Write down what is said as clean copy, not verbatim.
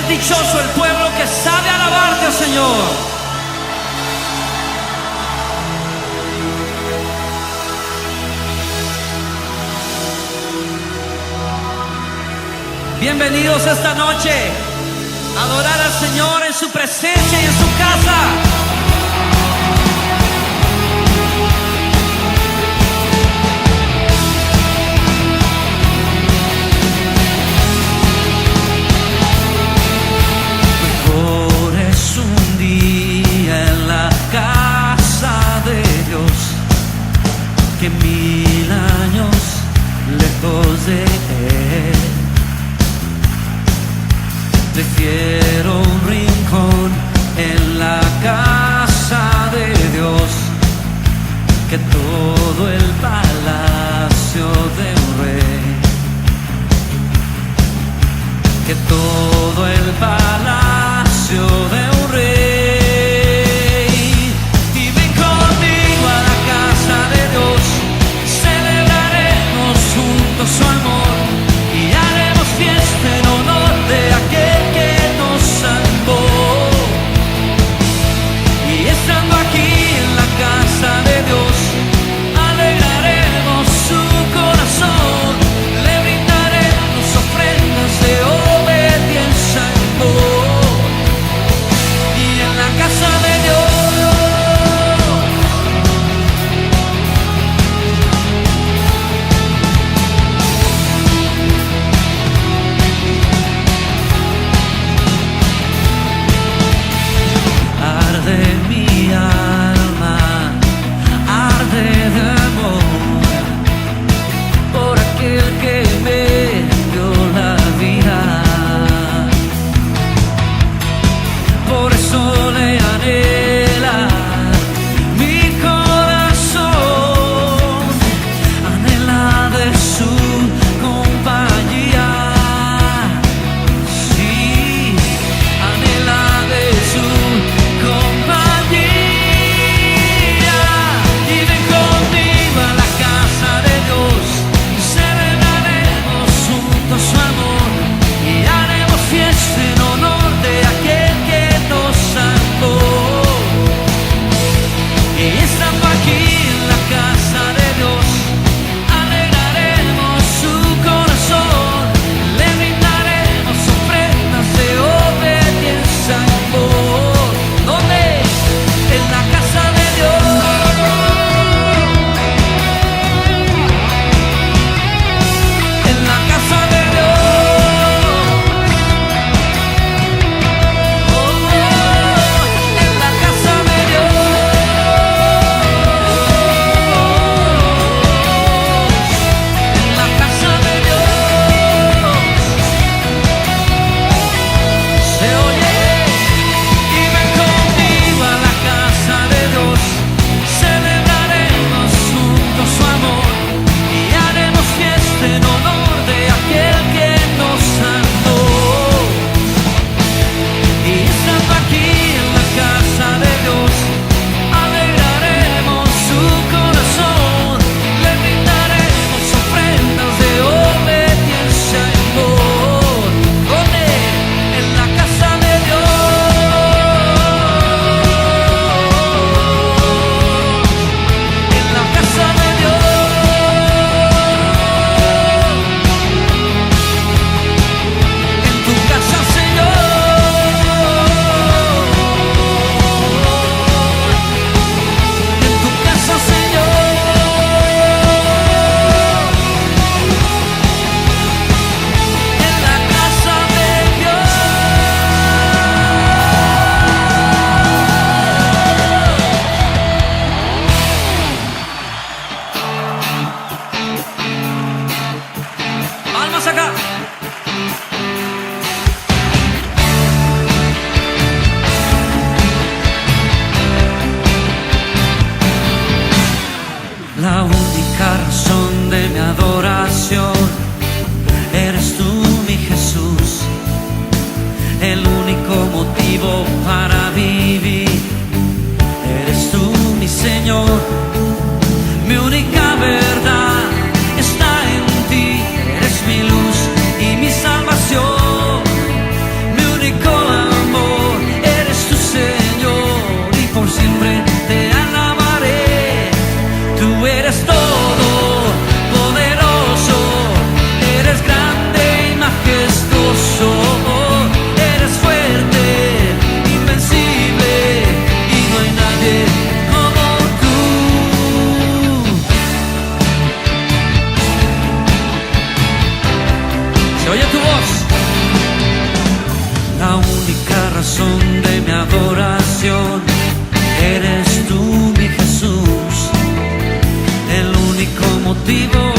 dichoso el pueblo que sabe alabarte, Señor. Bienvenidos esta noche a adorar al Señor en su presencia y en su casa. Que 1000 años lejos de él. Prefiero un rincón en la casa de Dios que todo el palacio de un rey, que todo el palacio de un rey. Su amor y haremos fiesta en honor de aquel que nos salvó. Y estando aquí en la casa de Dios, alegraremos su corazón, le brindaremos ofrendas de obediencia y amor. Se oye tu voz. La única razón de mi adoración eres tú, mi Jesús. El único motivo